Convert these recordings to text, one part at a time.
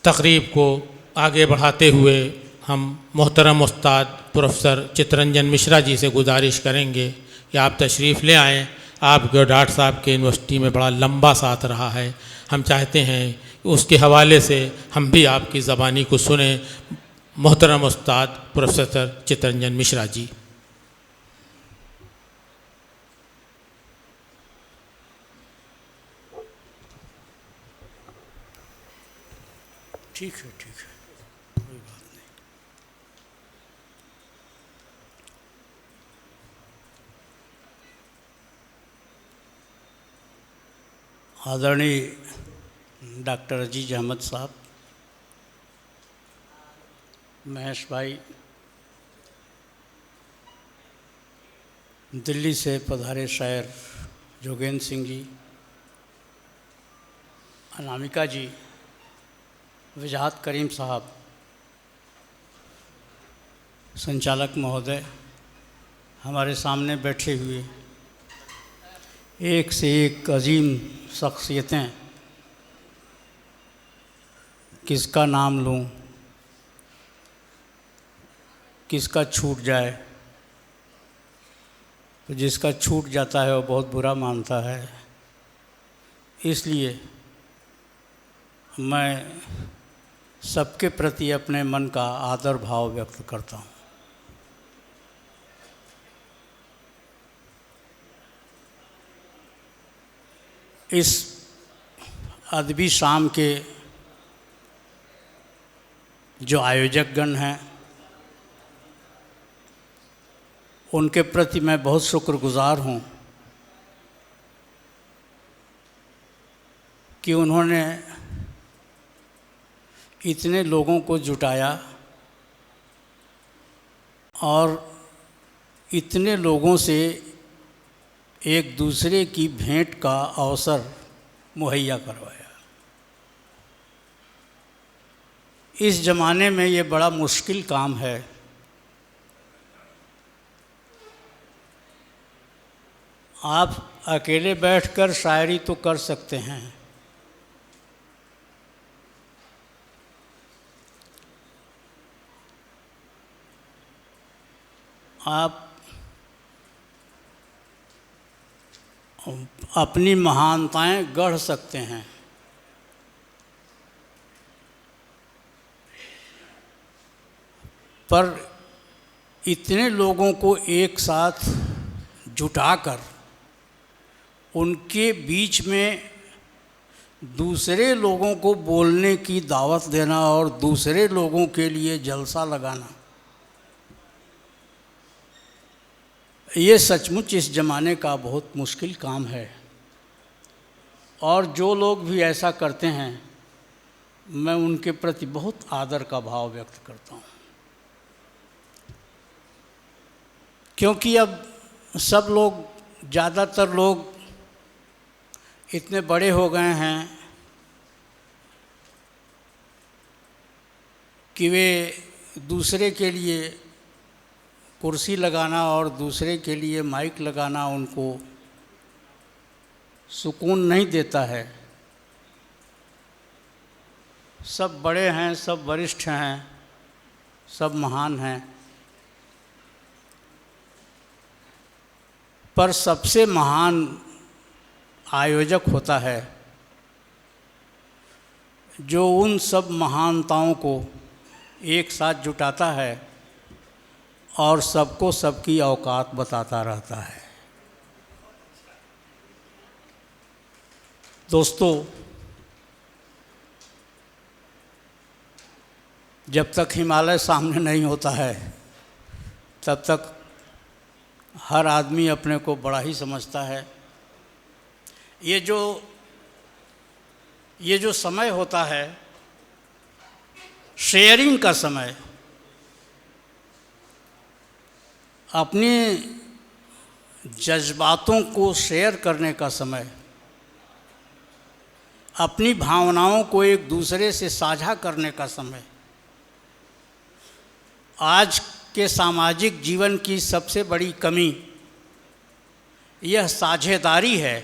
तकरीब को आगे बढ़ाते हुए हम मोहतरम उस्ताद प्रोफेसर चित्तरंजन मिश्रा जी से गुजारिश करेंगे कि आप तशरीफ़ ले आएँ। आपके डॉक्टर साहब के यूनिवर्सिटी में बड़ा लंबा साथ रहा है, हम चाहते हैं कि उसके हवाले से हम भी आपकी ज़बानी को सुने। मोहतरम उस्ताद प्रोफेसर चित्तरंजन मिश्रा जी। ठीक है, कोई बात नहीं। आदरणीय डॉक्टर अजीज अहमद साहब, महेश भाई, दिल्ली से पधारे शायर जोगेंद्र सिंह जी, अनामिका जी, वजाहत करीम साहब, संचालक महोदय, हमारे सामने बैठे हुए एक से एक अजीम शख्सियतें, किसका नाम लूं, किसका छूट जाए, तो जिसका छूट जाता है वो बहुत बुरा मानता है। इसलिए मैं सबके प्रति अपने मन का आदर भाव व्यक्त करता हूँ। इस अदबी शाम के जो आयोजकगण हैं, उनके प्रति मैं बहुत शुक्रगुज़ार हूँ कि उन्होंने इतने लोगों को जुटाया और इतने लोगों से एक दूसरे की भेंट का अवसर मुहैया करवाया। इस ज़माने में ये बड़ा मुश्किल काम है। आप अकेले बैठकर शायरी तो कर सकते हैं, आप अपनी महानताएं गढ़ सकते हैं, पर इतने लोगों को एक साथ जुटाकर उनके बीच में दूसरे लोगों को बोलने की दावत देना और दूसरे लोगों के लिए जलसा लगाना, ये सचमुच इस ज़माने का बहुत मुश्किल काम है। और जो लोग भी ऐसा करते हैं, मैं उनके प्रति बहुत आदर का भाव व्यक्त करता हूँ, क्योंकि अब सब लोग, ज़्यादातर लोग इतने बड़े हो गए हैं कि वे दूसरे के लिए कुर्सी लगाना और दूसरे के लिए माइक लगाना उनको सुकून नहीं देता है। सब बड़े हैं, सब वरिष्ठ हैं, सब महान हैं, पर सबसे महान आयोजक होता है जो उन सब महानताओं को एक साथ जुटाता है और सबको सबकी औकात बताता रहता है। दोस्तों, जब तक हिमालय सामने नहीं होता है तब तक हर आदमी अपने को बड़ा ही समझता है। ये जो समय होता है शेयरिंग का समय, अपने जज्बातों को शेयर करने का समय, अपनी भावनाओं को एक दूसरे से साझा करने का समय, आज के सामाजिक जीवन की सबसे बड़ी कमी यह साझेदारी है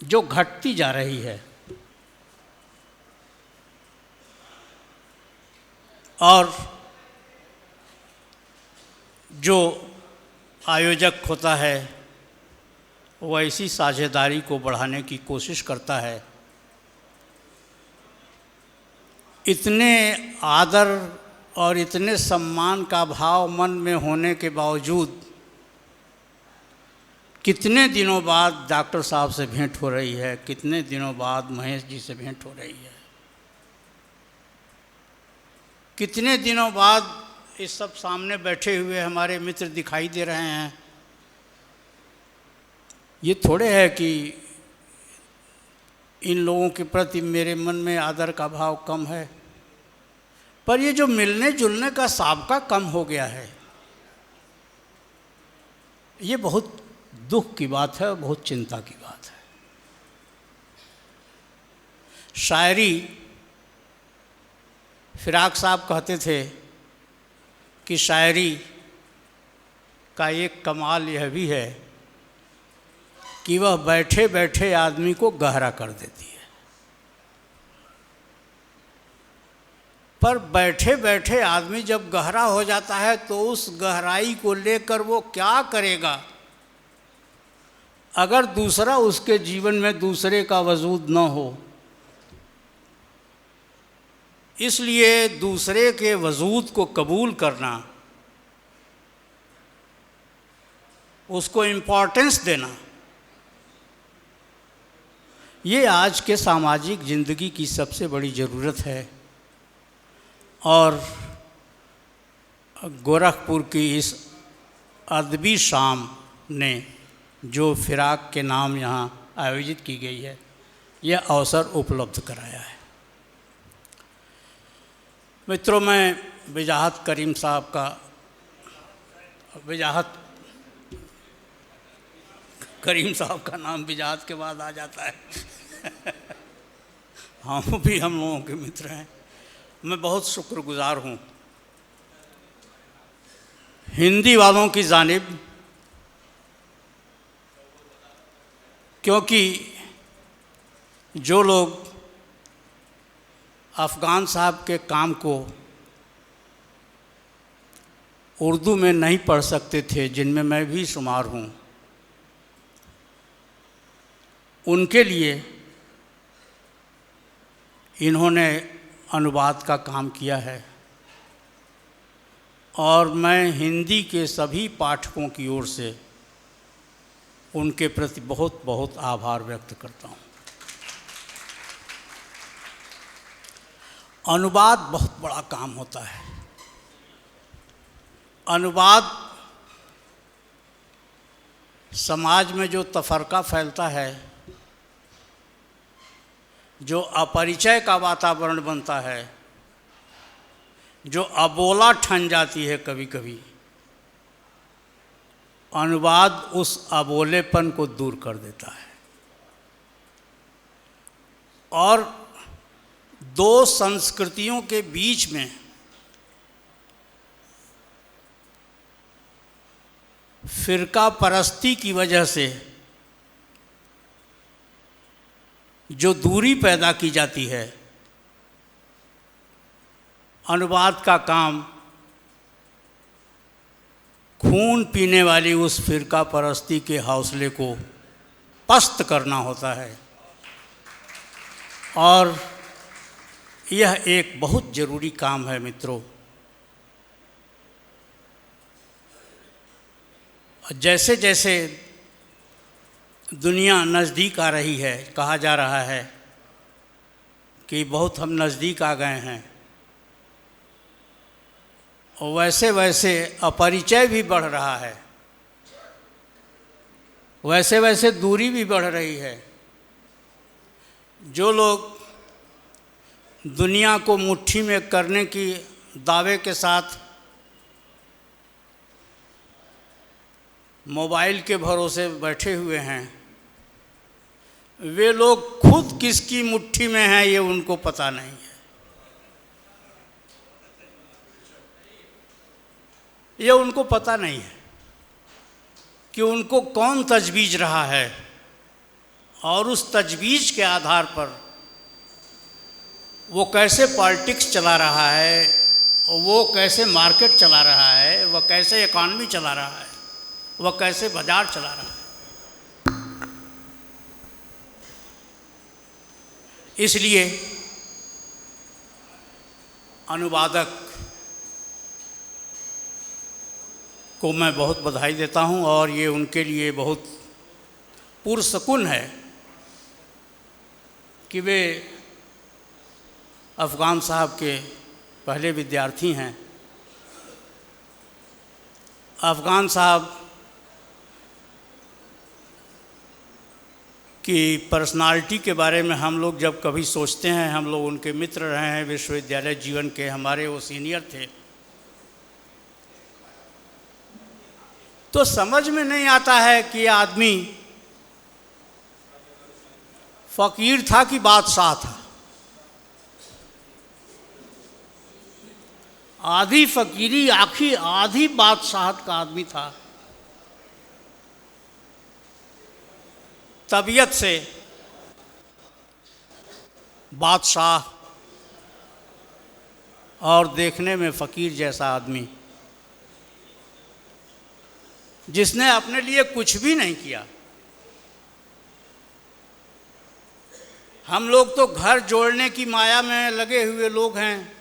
जो घटती जा रही है। और जो आयोजक होता है वो ऐसी साझेदारी को बढ़ाने की कोशिश करता है। इतने आदर और इतने सम्मान का भाव मन में होने के बावजूद कितने दिनों बाद डॉक्टर साहब से भेंट हो रही है, कितने दिनों बाद महेश जी से भेंट हो रही है, कितने दिनों बाद इस सब सामने बैठे हुए हमारे मित्र दिखाई दे रहे हैं। ये थोड़े है कि इन लोगों के प्रति मेरे मन में आदर का भाव कम है, पर ये जो मिलने जुलने का साबका कम हो गया है, ये बहुत दुख की बात है और बहुत चिंता की बात है। शायरी फिराक साहब कहते थे कि शायरी का एक कमाल यह भी है कि वह बैठे बैठे आदमी को गहरा कर देती है। पर बैठे बैठे आदमी जब गहरा हो जाता है तो उस गहराई को लेकर वो क्या करेगा अगर दूसरा उसके जीवन में दूसरे का वजूद न हो। इसलिए दूसरे के वजूद को कबूल करना, उसको इम्पोर्टेंस देना, ये आज के सामाजिक ज़िंदगी की सबसे बड़ी ज़रूरत है। और गोरखपुर की इस अदबी शाम ने जो फिराक के नाम यहाँ आयोजित की गई है, यह अवसर उपलब्ध कराया है। मित्रों, मैं वजाहत करीम साहब का करीम साहब का नाम वजाहत के बाद आ जाता है हम भी हम लोगों के मित्र हैं। मैं बहुत शुक्रगुजार हूँ हिंदी वालों की जानिब, क्योंकि जो लोग अफ़गान साहब के काम को उर्दू में नहीं पढ़ सकते थे, जिनमें मैं भी शुमार हूँ, उनके लिए इन्होंने अनुवाद का काम किया है। और मैं हिंदी के सभी पाठकों की ओर से उनके प्रति बहुत बहुत आभार व्यक्त करता हूँ। अनुवाद बहुत बड़ा काम होता है। अनुवाद समाज में जो तफरका फैलता है, जो अपरिचय का वातावरण बनता है, जो अबोला ठन जाती है कभी कभी, अनुवाद उस अबोलेपन को दूर कर देता है। और दो संस्कृतियों के बीच में फिरका परस्ती की वजह से जो दूरी पैदा की जाती है, अनुवाद का काम खून पीने वाली उस फिरका परस्ती के हौसले को पस्त करना होता है। और यह एक बहुत ज़रूरी काम है मित्रों। जैसे जैसे दुनिया नज़दीक आ रही है, कहा जा रहा है कि बहुत हम नज़दीक आ गए हैं, और वैसे वैसे अपरिचय भी बढ़ रहा है, वैसे वैसे दूरी भी बढ़ रही है। जो लोग दुनिया को मुट्ठी में करने की दावे के साथ मोबाइल के भरोसे बैठे हुए हैं, वे लोग खुद किसकी मुट्ठी में हैं ये उनको पता नहीं है। ये उनको पता नहीं है कि उनको कौन तजवीज़ रहा है, और उस तजवीज़ के आधार पर वो कैसे पॉलिटिक्स चला रहा है, वो कैसे मार्केट चला रहा है, वह कैसे इकॉनमी चला रहा है, वह कैसे बाजार चला रहा है। इसलिए अनुवादक को मैं बहुत बधाई देता हूं और ये उनके लिए बहुत पुरस्कुन है कि वे अफ़गान साहब के पहले विद्यार्थी हैं। अफ़गान साहब की पर्सनालिटी के बारे में हम लोग जब कभी सोचते हैं, हम लोग उनके मित्र रहे हैं विश्वविद्यालय जीवन के, हमारे वो सीनियर थे, तो समझ में नहीं आता है कि ये आदमी फ़कीर था कि बादशाह था। आधी फ़कीरी आधी बादशाहत का आदमी था। तबीयत से बादशाह और देखने में फ़कीर जैसा आदमी, जिसने अपने लिए कुछ भी नहीं किया। हम लोग तो घर जोड़ने की माया में लगे हुए लोग हैं।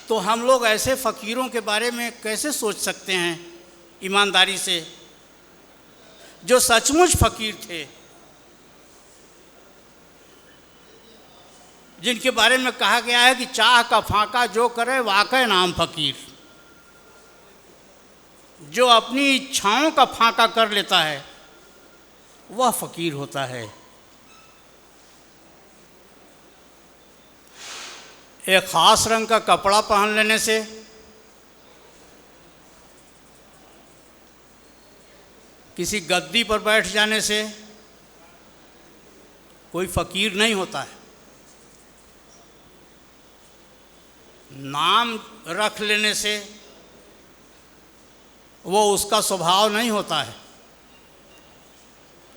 तो हम लोग ऐसे फ़कीरों के बारे में कैसे सोच सकते हैं ईमानदारी से, जो सचमुच फ़कीर थे, जिनके बारे में कहा गया है कि चाह का फाका जो करे वाकई नाम फ़कीर। जो अपनी इच्छाओं का फाका कर लेता है वह फ़कीर होता है। एक ख़ास रंग का कपड़ा पहन लेने से, किसी गद्दी पर बैठ जाने से कोई फ़कीर नहीं होता है। नाम रख लेने से वो उसका स्वभाव नहीं होता है।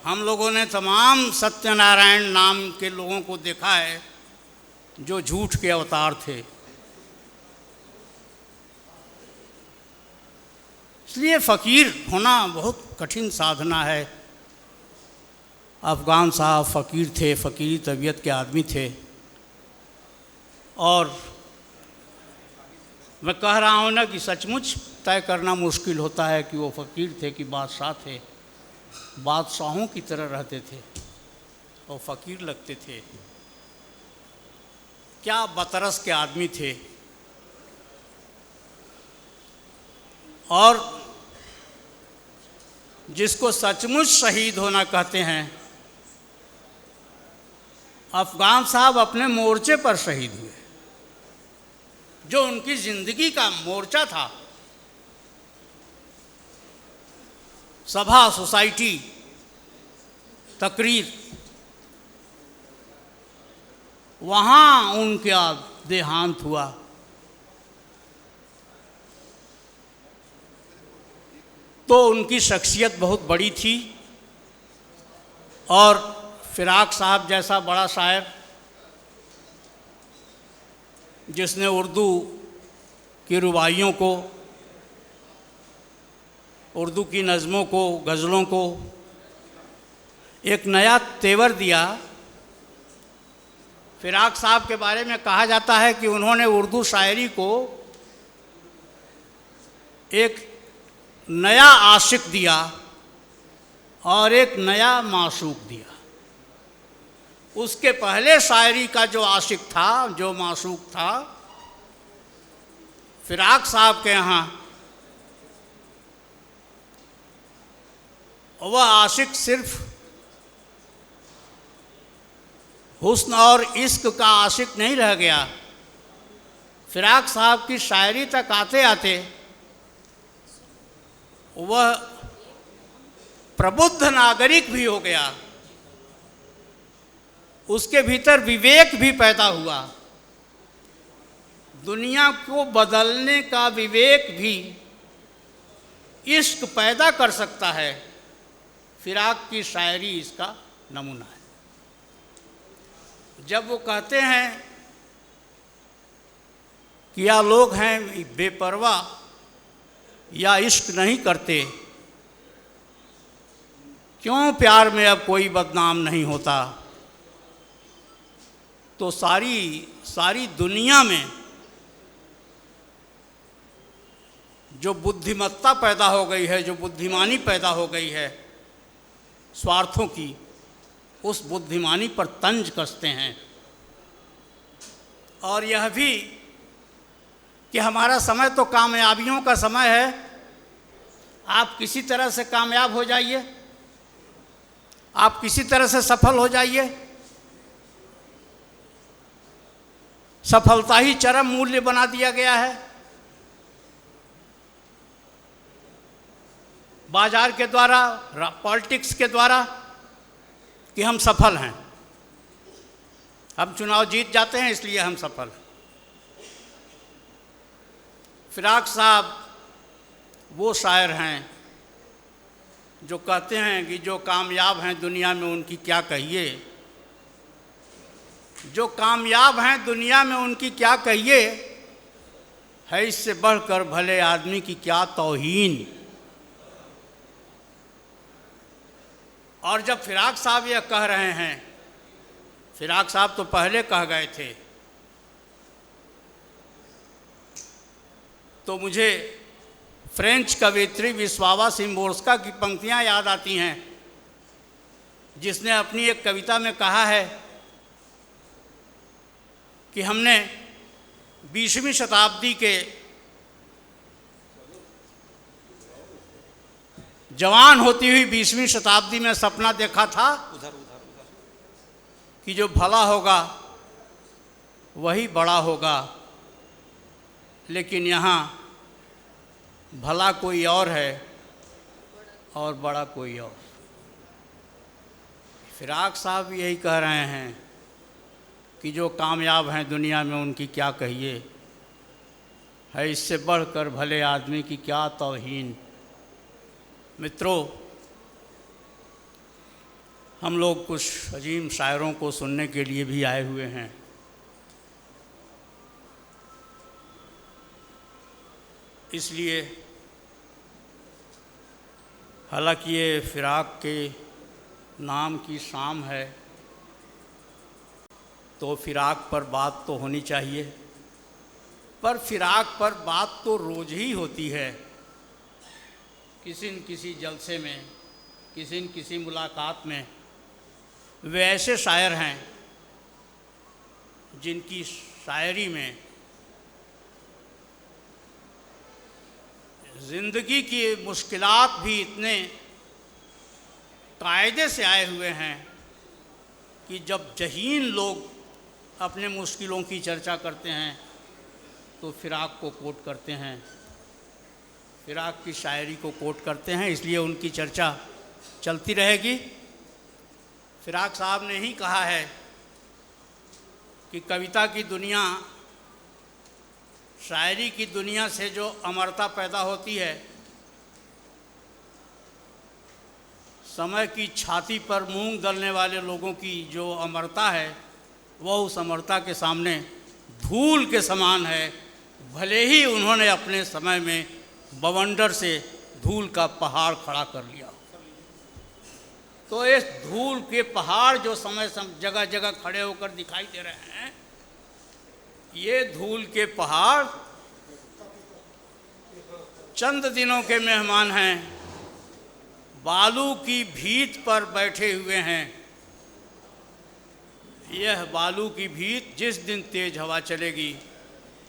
हम लोगों ने तमाम सत्यनारायण नाम के लोगों को देखा है जो झूठ के अवतार थे। इसलिए फ़कीर होना बहुत कठिन साधना है। अफ़गान साहब फ़कीर थे, फ़कीरी तबीयत के आदमी थे। और मैं कह रहा हूँ ना कि सचमुच तय करना मुश्किल होता है कि वो फ़कीर थे कि बादशाह थे। बादशाहों की तरह रहते थे और फ़कीर लगते थे। क्या बतरस के आदमी थे। और जिसको सचमुच शहीद होना कहते हैं, अफ़गान साहब अपने मोर्चे पर शहीद हुए। जो उनकी ज़िंदगी का मोर्चा था, सभा, सोसाइटी, तकरीर, वहाँ उनका देहांत हुआ। तो उनकी शख्सियत बहुत बड़ी थी। और फ़िराक साहब जैसा बड़ा शायर, जिसने उर्दू की रुबाइयों को, उर्दू की नज़मों को, गज़लों को एक नया तेवर दिया। फ़िराक साहब के बारे में कहा जाता है कि उन्होंने उर्दू शायरी को एक नया आशिक दिया और एक नया माशूक दिया। उसके पहले शायरी का जो आशिक था, जो माशूक था, फ़िराक साहब के यहाँ वह आशिक सिर्फ हुस्न और इश्क का आशिक नहीं रह गया। फ़िराक साहब की शायरी तक आते आते वह प्रबुद्ध नागरिक भी हो गया। उसके भीतर विवेक भी पैदा हुआ। दुनिया को बदलने का विवेक भी इश्क पैदा कर सकता है। फ़िराक की शायरी इसका नमूना है। जब वो कहते हैं कि या लोग हैं बेपरवाह या इश्क नहीं करते, क्यों प्यार में अब कोई बदनाम नहीं होता, तो सारी दुनिया में जो बुद्धिमत्ता पैदा हो गई है, जो बुद्धिमानी पैदा हो गई है स्वार्थों की, उस बुद्धिमानी पर तंज कसते हैं। और यह भी कि हमारा समय तो कामयाबियों का समय है, आप किसी तरह से कामयाब हो जाइए, आप किसी तरह से सफल हो जाइए, सफलता ही चरम मूल्य बना दिया गया है। बाजार के द्वारा, पॉलिटिक्स के द्वारा कि हम सफल हैं, हम चुनाव जीत जाते हैं इसलिए हम सफल हैं। फिराक साहब वो शायर हैं जो कहते हैं कि जो कामयाब हैं दुनिया में उनकी क्या कहिए, जो कामयाब हैं दुनिया में उनकी क्या कहिए, है इससे बढ़कर भले आदमी की क्या तौहीन। और जब फिराक साहब यह कह रहे हैं, फिराक साहब तो पहले कह गए थे, तो मुझे फ्रेंच कवियत्री विस्वावा सिम्बोर्स्का की पंक्तियां याद आती हैं, जिसने अपनी एक कविता में कहा है कि हमने 20वीं शताब्दी के जवान होती हुई 20वीं शताब्दी में सपना देखा था कि जो भला होगा वही बड़ा होगा, लेकिन यहाँ भला कोई और है और बड़ा कोई और। फिराक साहब यही कह रहे हैं कि जो कामयाब हैं दुनिया में उनकी क्या कहिए, है इससे बढ़कर भले आदमी की क्या तौहीन। मित्रों, हम लोग कुछ अजीम शायरों को सुनने के लिए भी आए हुए हैं। इसलिए हालांकि ये फिराक के नाम की शाम है, तो फिराक पर बात तो होनी चाहिए, पर फिराक पर बात तो रोज़ ही होती है। किसी न किसी जलसे में, किसी न किसी मुलाकात में वे ऐसे शायर हैं जिनकी शायरी में ज़िंदगी की मुश्किलात भी इतने कायदे से आए हुए हैं कि जब जहीन लोग अपने मुश्किलों की चर्चा करते हैं तो फिराक को कोट करते हैं, फिराक की शायरी को कोट करते हैं, इसलिए उनकी चर्चा चलती रहेगी। फिराक साहब ने ही कहा है कि कविता की दुनिया, शायरी की दुनिया से जो अमरता पैदा होती है, समय की छाती पर मूंग दलने वाले लोगों की जो अमरता है, वह उस अमरता के सामने धूल के समान है। भले ही उन्होंने अपने समय में बवंडर से धूल का पहाड़ खड़ा कर लिया, तो इस धूल के पहाड़ जो समय जगह जगह खड़े होकर दिखाई दे रहे हैं, ये धूल के पहाड़ चंद दिनों के मेहमान हैं, बालू की भीत पर बैठे हुए हैं। यह बालू की भीत जिस दिन तेज हवा चलेगी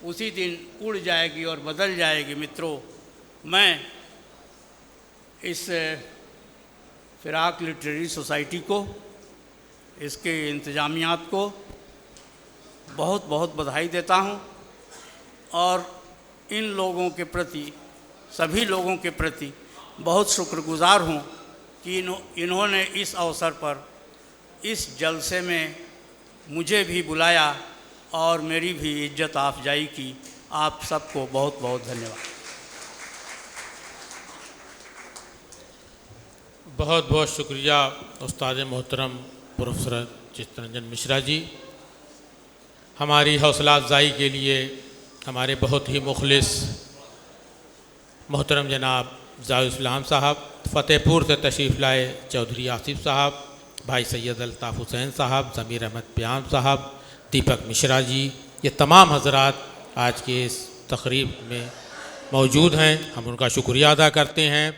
उसी दिन उड़ जाएगी और बदल जाएगी। मित्रों, मैं इस फिराक लिटरेरी सोसाइटी को, इसके इंतजामियात को बहुत बहुत बधाई देता हूँ और इन लोगों के प्रति, सभी लोगों के प्रति बहुत शुक्रगुजार हूँ कि इन्होंने इस अवसर पर, इस जलसे में मुझे भी बुलाया और मेरी भी इज्जत अफजाई की। आप सबको बहुत बहुत धन्यवाद। बहुत बहुत शुक्रिया उस्ताद मोहतरम प्रोफेसर चित्तरंजन मिश्रा जी। हमारी हौसला अफजाई के लिए हमारे बहुत ही मुखलिस मोहतरम जनाब ज़ाहिर इस्लाम साहब, फ़तेहपुर से तशरीफ़ लाए चौधरी आसिफ साहब, भाई सैयद अल्ताफ़ हुसैन साहब, ज़मीर अहमद प्याम साहब, दीपक मिश्रा जी, ये तमाम हज़रात आज के इस तकरीब में मौजूद हैं। हम उनका शुक्रिया अदा करते हैं